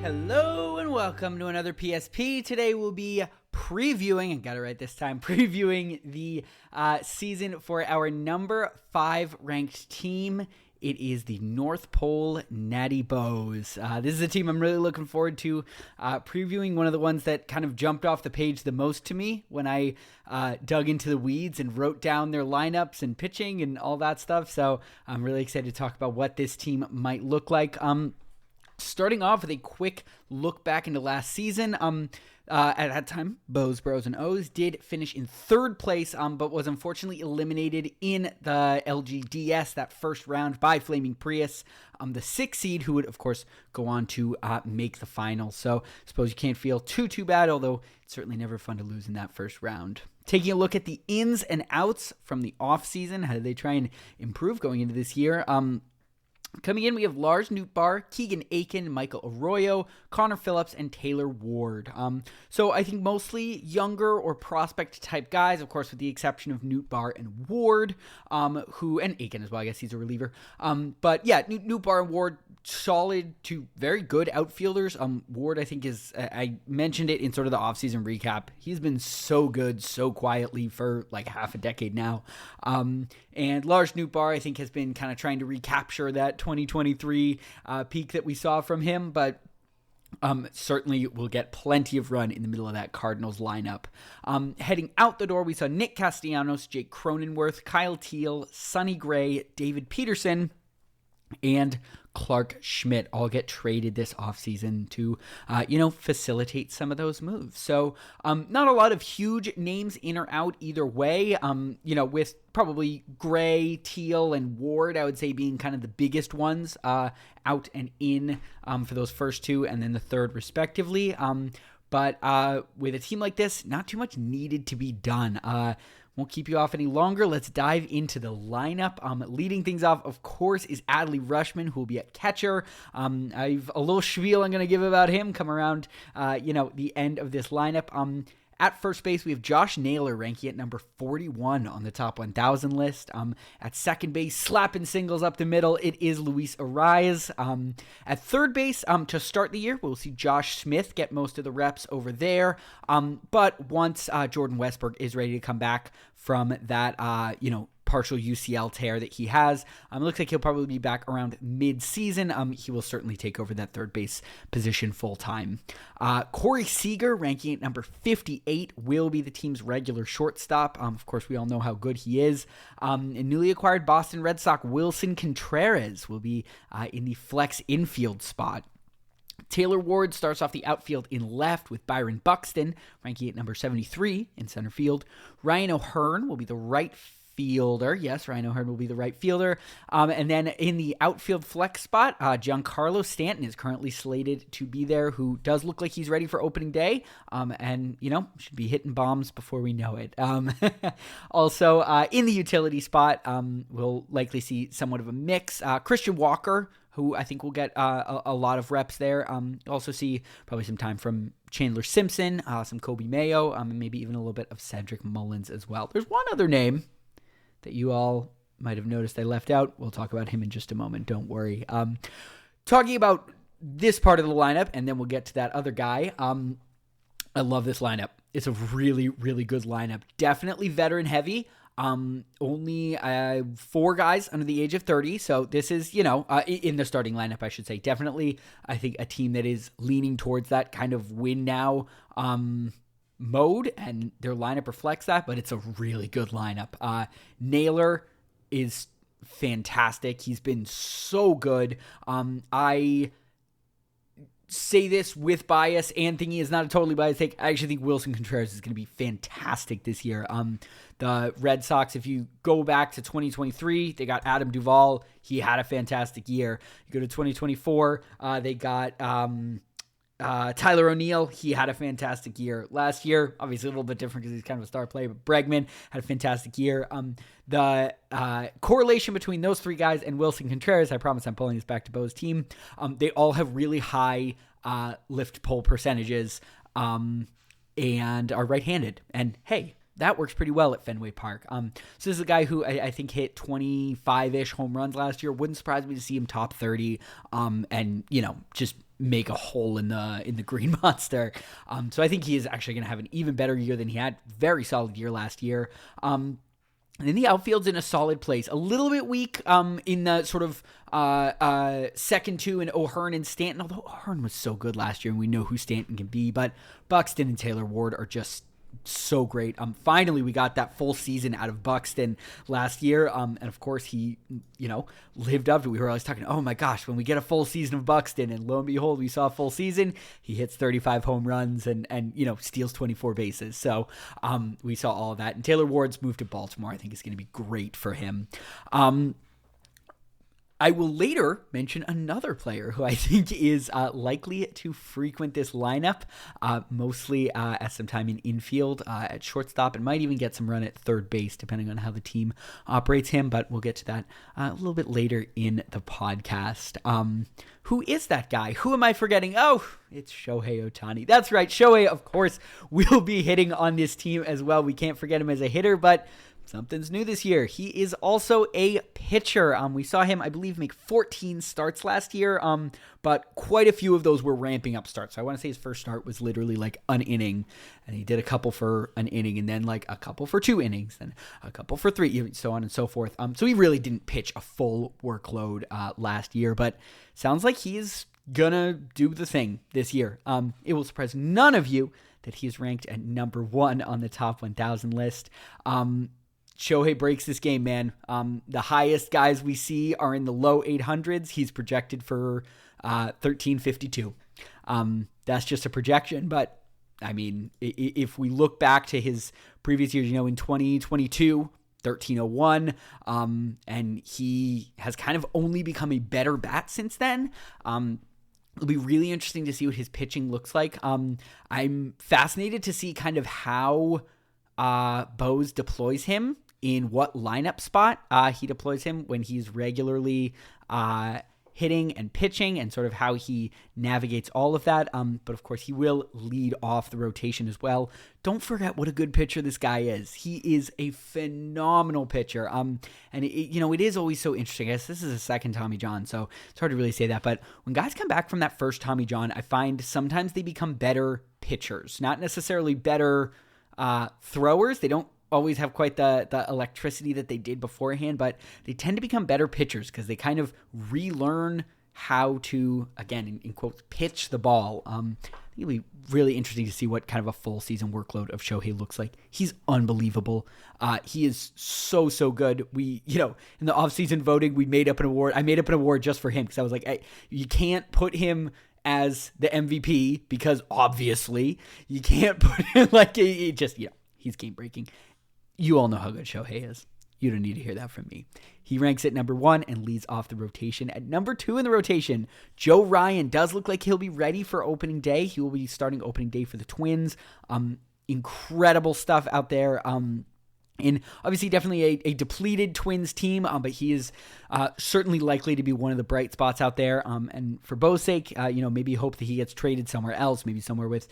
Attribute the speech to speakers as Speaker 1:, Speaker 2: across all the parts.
Speaker 1: Hello and welcome to another PSP. Today we'll be previewing, I got it right this time, previewing the season for our number 5 ranked team. It is the North Pole Natty Bohs. This is a team I'm really looking forward to previewing, one of the ones that kind of jumped off the page the most to me when I dug into the weeds and wrote down their lineups and pitching and all that stuff. So I'm really excited to talk about what this team might look like. Starting off with a quick look back into last season. At that time, Bohs, Bros, and O's did finish in third place, but was unfortunately eliminated in the LGDS that first round by Flaming Prius, the 6th seed, who would, of course, go on to make the final. So I suppose you can't feel too bad, although it's certainly never fun to lose in that first round. Taking a look at the ins and outs from the offseason, how did they try and improve going into this year? Coming in, we have Lars Nootbaar, Keegan Aiken, Michael Arroyo, Connor Phillips, and Taylor Ward. So I think mostly younger or prospect-type guys, of course, with the exception of Nootbaar and Ward, and Aiken as well. I guess he's a reliever. But yeah, Nootbaar and Ward, solid to very good outfielders. Ward, I think, I mentioned it in sort of the offseason recap. He's been so good, so quietly for like half a decade now. And Lars Nootbaar, I think, has been kind of trying to recapture that 2023 peak that we saw from him, but certainly will get plenty of run in the middle of that Cardinals lineup. Heading out the door, we saw Nick Castellanos, Jake Cronenworth, Kyle Teal, Sonny Gray, David Peterson, and Clark Schmidt all get traded this offseason to, facilitate some of those moves. So not a lot of huge names in or out either way, with probably Gray, Teal, and Ward, I would say, being kind of the biggest ones out and in for those first two and then the third respectively. But with a team like this, not too much needed to be done. Won't keep you off any longer. Let's dive into the lineup. Leading things off, of course, is Adley Rushman, who will be at catcher. I've a little spiel I'm going to give about him come around, the end of this lineup. At first base, we have Josh Naylor ranking at number 41 on the top 1,000 list. At second base, slapping singles up the middle, it is Luis Arias. At third base, to start the year, we'll see Josh Smith get most of the reps over there. But once Jordan Westberg is ready to come back from that, partial UCL tear that he has, it looks like he'll probably be back around mid-season. He will certainly take over that third base position full-time. Corey Seager, ranking at number 58, will be the team's regular shortstop. Of course, we all know how good he is. And newly acquired Boston Red Sox Wilson Contreras will be in the flex infield spot. Taylor Ward starts off the outfield in left with Byron Buxton, ranking at number 73 in center field. Ryan O'Hearn will be the right fielder. Yes, Ryan O'Hearn will be the right fielder. And then in the outfield flex spot, Giancarlo Stanton is currently slated to be there, who does look like he's ready for opening day. And should be hitting bombs before we know it. Also, in the utility spot, we'll likely see somewhat of a mix. Christian Walker, who I think will get a lot of reps there. Also see probably some time from Chandler Simpson, some Kobe Mayo, and maybe even a little bit of Cedric Mullins as well. There's one other name that you all might have noticed I left out. We'll talk about him in just a moment. Don't worry. Talking about this part of the lineup, and then we'll get to that other guy. I love this lineup. It's a really, really good lineup. Definitely veteran heavy. Only 4 guys under the age of 30. So this is, in the starting lineup, I should say. Definitely, I think, a team that is leaning towards that kind of win now mode, and their lineup reflects that, but it's a really good lineup. Naylor is fantastic. He's been so good. I say this with bias and thinking it's not a totally biased take. I actually think Wilson Contreras is going to be fantastic this year. The Red Sox, if you go back to 2023, they got Adam Duvall. He had a fantastic year. You go to 2024, they got Tyler O'Neill. He had a fantastic year last year. Obviously a little bit different because he's kind of a star player, but Bregman had a fantastic year. The correlation between those 3 guys and Wilson Contreras, I promise I'm pulling this back to Bo's team, they all have really high lift pull percentages and are right-handed. And hey, that works pretty well at Fenway Park. So this is a guy who I think hit 25-ish home runs last year. Wouldn't surprise me to see him top 30 and, just make a hole in the green monster. So I think he is actually going to have an even better year than he had. Very solid year last year. And then the outfield's in a solid place. A little bit weak in the sort of second two in O'Hearn and Stanton, although O'Hearn was so good last year and we know who Stanton can be. But Buxton and Taylor Ward are just so great. Finally, we got that full season out of Buxton last year. And of course, he, lived up to it. We were always talking, oh my gosh, when we get a full season of Buxton, and lo and behold, we saw a full season. He hits 35 home runs and steals 24 bases. So we saw all of that. And Taylor Ward's move to Baltimore, I think, is going to be great for him. I will later mention another player who I think is likely to frequent this lineup, mostly at some time in infield, at shortstop, and might even get some run at third base, depending on how the team operates him. But we'll get to that a little bit later in the podcast. Who is that guy? Who am I forgetting? Oh, it's Shohei Ohtani. That's right. Shohei, of course, will be hitting on this team as well. We can't forget him as a hitter, but something's new this year. He is also a pitcher. We saw him, I believe, make 14 starts last year, but quite a few of those were ramping up starts. So I want to say his first start was literally like an inning, and he did a couple for an inning, and then like a couple for 2 innings, and a couple for 3, so on and so forth. So he really didn't pitch a full workload last year, but sounds like he's gonna do the thing this year. It will surprise none of you that he's ranked at number 1 on the top 1,000 list. Shohei breaks this game, man. The highest guys we see are in the low 800s. He's projected for 1352. That's just a projection, but I mean, if we look back to his previous years, in 2022, 1301, and he has kind of only become a better bat since then. It'll be really interesting to see what his pitching looks like. I'm fascinated to see kind of how Bohs deploys him, in what lineup spot he deploys him when he's regularly hitting and pitching, and sort of how he navigates all of that. But of course, he will lead off the rotation as well. Don't forget what a good pitcher this guy is. He is a phenomenal pitcher. And it is always so interesting. I guess this is a second Tommy John, so it's hard to really say that. But when guys come back from that first Tommy John, I find sometimes they become better pitchers, not necessarily better throwers. They don't always have quite the electricity that they did beforehand, but they tend to become better pitchers because they kind of relearn how to, again, in quotes, pitch the ball. I think it'll be really interesting to see what kind of a full season workload of Shohei looks like. He's unbelievable. He is so good. We, in the offseason voting, I made up an award just for him because I was like, you can't put him as the MVP because obviously you can't put him he's game breaking. You all know how good Shohei is. You don't need to hear that from me. He ranks at number 1 and leads off the rotation. At number 2 in the rotation, Joe Ryan does look like he'll be ready for opening day. He will be starting opening day for the Twins. Incredible stuff out there. And obviously definitely a depleted Twins team, but he is certainly likely to be one of the bright spots out there. And for Bo's sake, maybe hope that he gets traded somewhere else, maybe somewhere with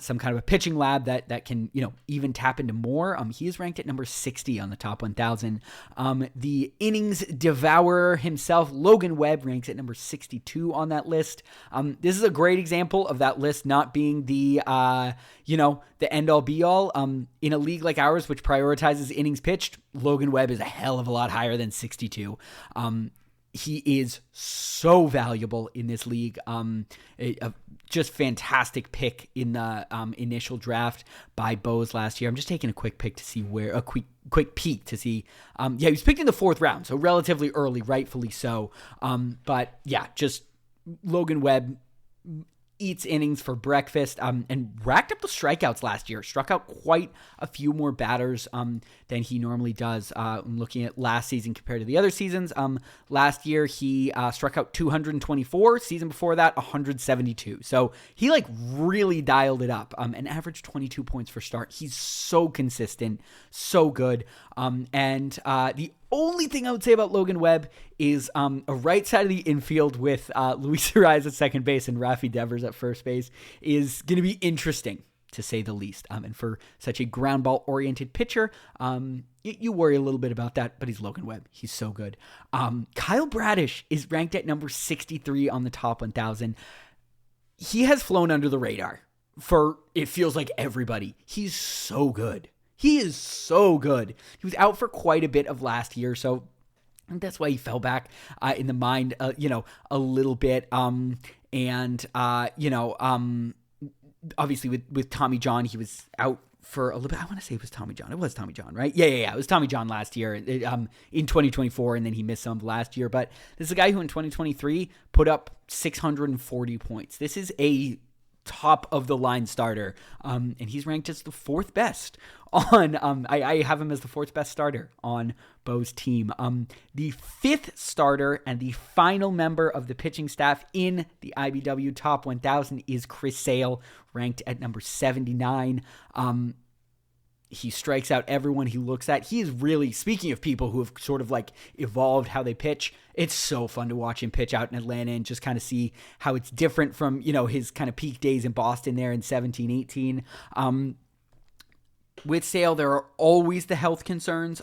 Speaker 1: some kind of a pitching lab that can, even tap into more. He is ranked at number 60 on the top 1,000. The innings devourer himself, Logan Webb, ranks at number 62 on that list. This is a great example of that list not being the end-all be-all. In a league like ours, which prioritizes innings pitched, Logan Webb is a hell of a lot higher than 62. He is so valuable in this league. A just fantastic pick in the initial draft by Bohs last year. I'm just taking a quick peek to see. He was picked in the 4th round, so relatively early, rightfully so. But yeah, just Logan Webb eats innings for breakfast, and racked up the strikeouts last year. Struck out quite a few more batters than he normally does. Looking at last season compared to the other seasons, last year he struck out 224. Season before that, 172. So he really dialed it up and averaged 22 points per start. He's so consistent, so good. And the only thing I would say about Logan Webb is a right side of the infield with Luis Arraez at second base and Rafi Devers at first base is going to be interesting, to say the least. And for such a ground ball oriented pitcher, you worry a little bit about that, but he's Logan Webb. He's so good. Kyle Bradish is ranked at number 63 on the top 1,000. he has flown under the radar for, it feels like, everybody. He's so good. He is so good. He was out for quite a bit of last year, so I think that's why he fell back in the mind, a little bit. Obviously with Tommy John, he was out for a little bit. I want to say it was Tommy John. It was Tommy John, right? Yeah. It was Tommy John last year in 2024, and then he missed some last year. But this is a guy who in 2023 put up 640 points. This is a top of the line starter, and he's ranked as the fourth best on. I have him as the fourth best starter on Bohs' team. The fifth starter and the final member of the pitching staff in the IBW Top 1000 is Chris Sale, ranked at number 79. He strikes out everyone he looks at. He is really, speaking of people who have sort of like evolved how they pitch, it's so fun to watch him pitch out in Atlanta and just kind of see how it's different from, his kind of peak days in Boston there in 17, 18. With Sale, there are always the health concerns,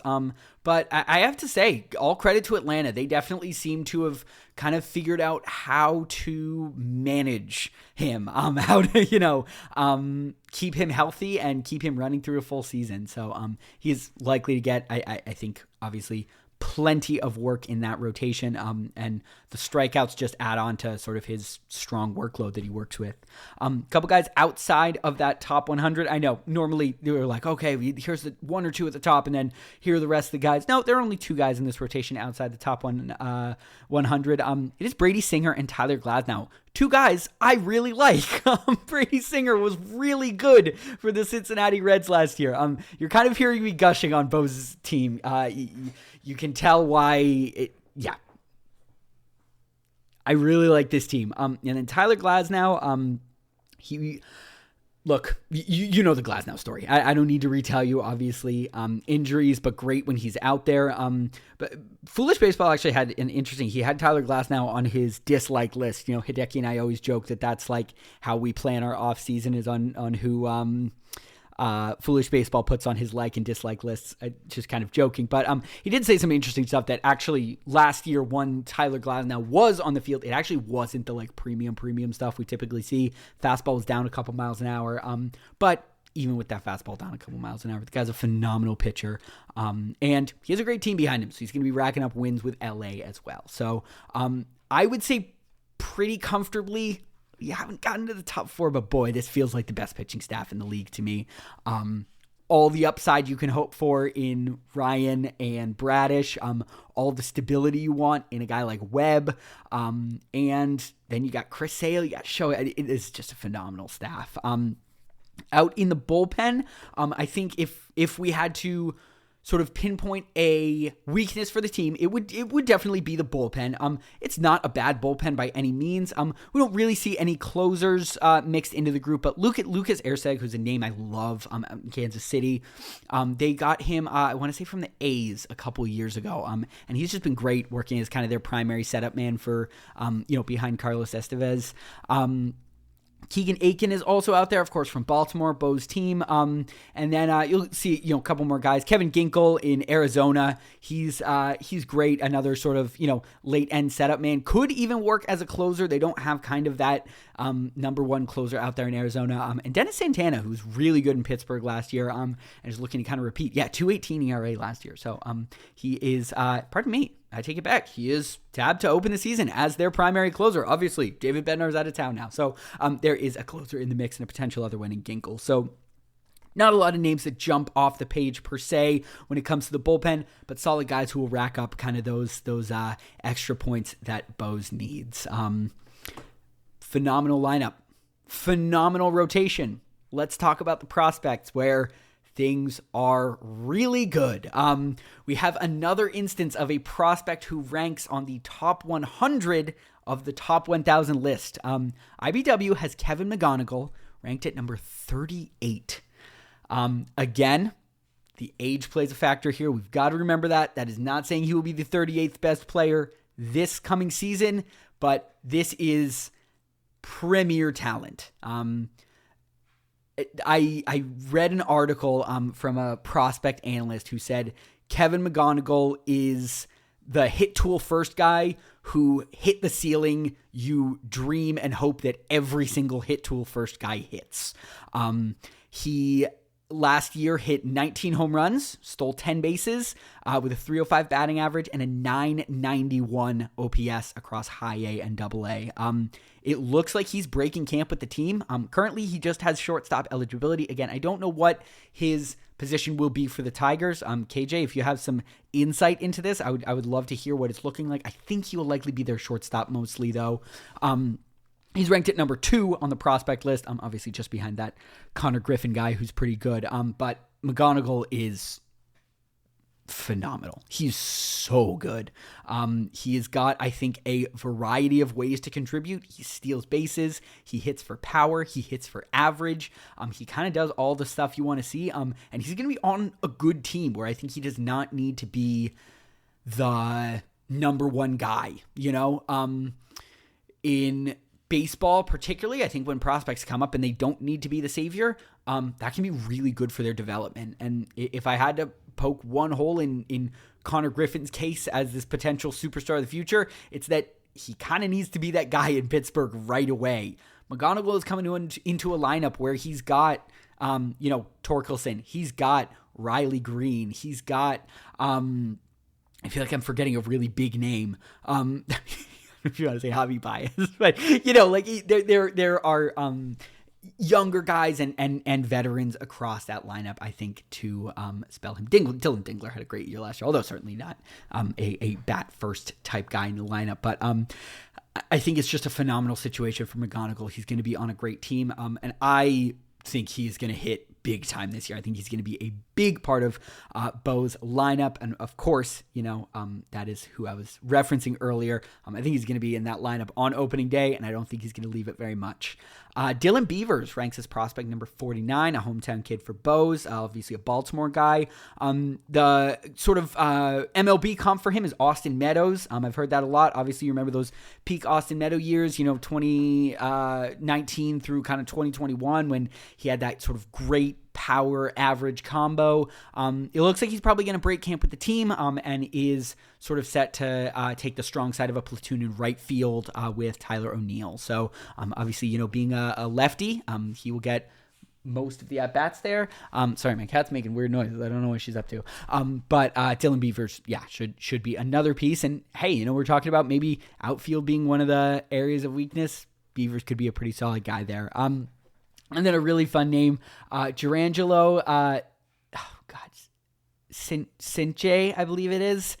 Speaker 1: but I have to say, all credit to Atlanta. They definitely seem to have kind of figured out how to manage him, how to, keep him healthy and keep him running through a full season. So he is likely to get, I think, obviously, plenty of work in that rotation, and the strikeouts just add on to sort of his strong workload that he works with. A couple guys outside of that top 100. I know normally they were like, okay, here's the one or two at the top, and then here are the rest of the guys. No, there are only two guys in this rotation outside the top 100. It is Brady Singer and Tyler Glasnow. Two guys I really like. Brady Singer was really good for the Cincinnati Reds last year. You're kind of hearing me gushing on Bohs' team. You can tell why. I really like this team. And then Tyler Glasnow, look, you know the Glasnow story. I don't need to retell you, obviously. Injuries, but great when he's out there. But Foolish Baseball actually had he had Tyler Glasnow on his dislike list. Hideki and I always joke that that's like how we plan our off season, is on who Foolish Baseball puts on his like and dislike lists. Just kind of joking, but he did say some interesting stuff that actually last year when Tyler Glasnow was on the field, it actually wasn't the like premium stuff we typically see. Fastball was down a couple miles an hour, but even with that fastball down a couple miles an hour, the guy's a phenomenal pitcher, and he has a great team behind him, so he's going to be racking up wins with LA as well. So I would say pretty comfortably. You haven't gotten to the top four, but boy, this feels like the best pitching staff in the league to me. All the upside you can hope for in Ryan and Bradish, all the stability you want in a guy like Webb, and then you got Chris Sale, you got Show. It is just a phenomenal staff. Out in the bullpen, I think if we had to sort of pinpoint a weakness for the team, it would definitely be the bullpen. It's not a bad bullpen by any means. We don't really see any closers mixed into the group, but Lucas Erceg, who's a name I love, in Kansas City. They got him, I want to say, from the A's a couple years ago, and he's just been great working as kind of their primary setup man for, behind Carlos Estevez. Keegan Aiken is also out there, of course, from Baltimore, Bohs' team. And then you'll see, a couple more guys. Kevin Ginkel in Arizona. He's great. Another sort of, late end setup man. Could even work as a closer. They don't have kind of that number one closer out there in Arizona. And Dennis Santana, who's really good in Pittsburgh last year, and is looking to kind of repeat. Yeah, 2.18 ERA last year. So he is, pardon me, I take it back. He is tabbed to open the season as their primary closer. Obviously, David Bednar's out of town now. So there is a closer in the mix and a potential other one in Ginkel. So not a lot of names that jump off the page per se when it comes to the bullpen, but solid guys who will rack up kind of those extra points that Bohs needs. Phenomenal lineup. Phenomenal rotation. Let's talk about the prospects where things are really good. We have another instance of a prospect who ranks on the top 100 of the top 1,000 list. IBW has Kevin McGonigal ranked at number 38. Again, the age plays a factor here. We've got to remember that. That is not saying he will be the 38th best player this coming season, but this is premier talent. I read an article from a prospect analyst who said Kevin McGonigal is the hit tool first guy who hit the ceiling. You dream and hope that every single hit tool first guy hits. He last year hit 19 home runs, stole 10 bases with a 305 batting average and a 991 OPS across high A and double A. It looks like he's breaking camp with the team. Currently, he just has shortstop eligibility. Again, I don't know what his position will be for the Tigers. KJ, if you have some insight into this, I would love to hear what it's looking like. I think he will likely be their shortstop mostly, though. He's ranked at number 2 on the prospect list. Obviously just behind that Connor Griffin guy who's pretty good. But McGonigal is phenomenal. He's so good. He has got, I think, a variety of ways to contribute. He steals bases. He hits for power. He hits for average. He kind of does all the stuff you want to see. And he's going to be on a good team where I think he does not need to be the number one guy, in baseball particularly. I think when prospects come up and they don't need to be the savior, that can be really good for their development. And if I had to poke one hole in Connor Griffin's case as this potential superstar of the future, it's that he kind of needs to be that guy in Pittsburgh right away. McGonigal is coming into a lineup where he's got, Torkelson, he's got Riley Green, he's got, I feel like I'm forgetting a really big name. If you want to say hobby bias, but there are younger guys and veterans across that lineup, I think, to spell him. Dylan Dingler had a great year last year, although certainly not a bat first type guy in the lineup. But I think it's just a phenomenal situation for McGonigal. He's going to be on a great team, and I think he's going to hit big time this year. I think he's going to be a big part of Bohs' lineup. And of course, that is who I was referencing earlier. I think he's going to be in that lineup on opening day, and I don't think he's going to leave it very much. Dylan Beavers ranks as prospect number 49, a hometown kid for Bohs, obviously a Baltimore guy. The sort of MLB comp for him is Austin Meadows. I've heard that a lot. Obviously, you remember those peak Austin Meadows years, 2019 through kind of 2021 when he had that sort of great power average combo. It looks like he's probably going to break camp with the team and is sort of set to take the strong side of a platoon in right field with Tyler O'Neill. So obviously, being a lefty, he will get most of the at-bats there. Sorry, my cat's making weird noises. I don't know what she's up to. But Dylan Beavers, should be another piece. And hey, we're talking about maybe outfield being one of the areas of weakness. Beavers could be a pretty solid guy there. And then a really fun name, Gerangelo, Sinche, I believe it is.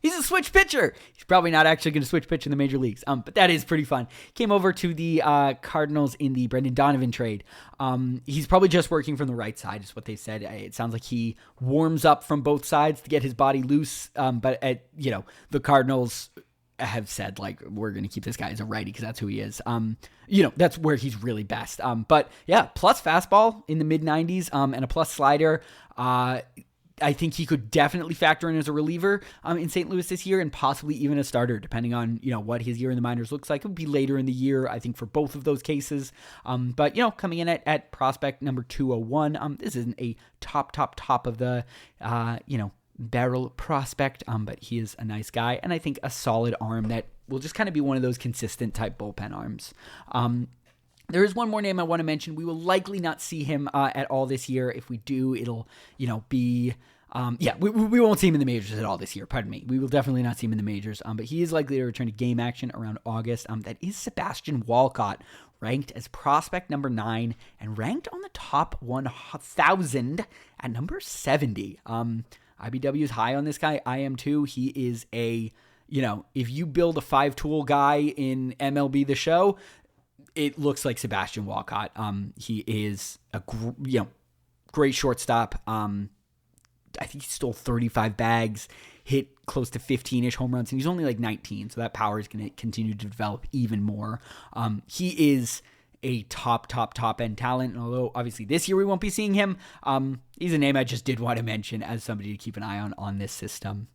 Speaker 1: He's a switch pitcher. He's probably not actually going to switch pitch in the major leagues, but that is pretty fun. Came over to the Cardinals in the Brendan Donovan trade. He's probably just working from the right side, is what they said. It sounds like he warms up from both sides to get his body loose, but the Cardinals have said, we're going to keep this guy as a righty because that's who he is. That's where he's really best. But yeah, plus fastball in the mid 90s and a plus slider. I think he could definitely factor in as a reliever in St. Louis this year and possibly even a starter, depending on, what his year in the minors looks like. It would be later in the year, I think, for both of those cases. But, coming in at prospect number 201, this isn't a top of the, barrel prospect, but he is a nice guy, and I think a solid arm that will just kind of be one of those consistent type bullpen arms. There is one more name I want to mention. We will likely not see him at all this year. If we do, it'll be we won't see him in the majors at all this year. Pardon me. We will definitely not see him in the majors, but he is likely to return to game action around August. That is Sebastian Walcott, ranked as prospect number 9 and ranked on the top 1,000 at number 70. IBW is high on this guy. I am too. He is if you build a 5-tool guy in MLB The Show, it looks like Sebastian Walcott. He is a great shortstop. I think he stole 35 bags, hit close to 15-ish home runs, and he's only 19, so that power is going to continue to develop even more. He is a top end talent. And although obviously this year we won't be seeing him, he's a name I just did want to mention as somebody to keep an eye on this system.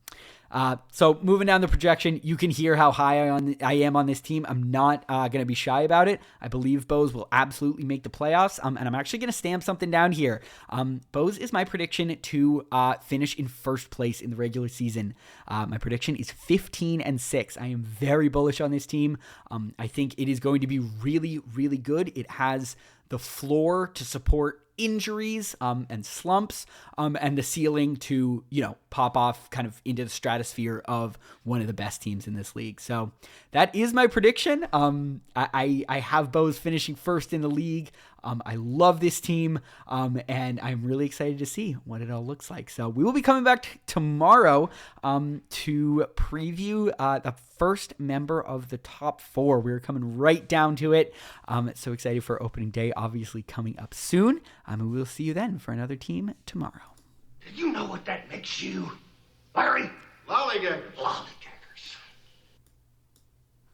Speaker 1: So moving down the projection, you can hear how high I am on this team. I'm not going to be shy about it. I believe Bohs will absolutely make the playoffs, and I'm actually going to stamp something down here. Bohs is my prediction to finish in first place in the regular season. My prediction is 15-6. I am very bullish on this team. I think it is going to be really, really good. It has the floor to support injuries and slumps, and the ceiling to, pop off kind of into the stratosphere of one of the best teams in this league. So that is my prediction. I have Bohs finishing first in the league. I love this team, and I'm really excited to see what it all looks like. So we will be coming back tomorrow to preview the first member of the top 4. We're coming right down to it. So excited for opening day, obviously coming up soon. And we'll see you then for another team tomorrow.
Speaker 2: Do you know what that makes you, Larry?
Speaker 3: Lollygagger.
Speaker 2: Lolly.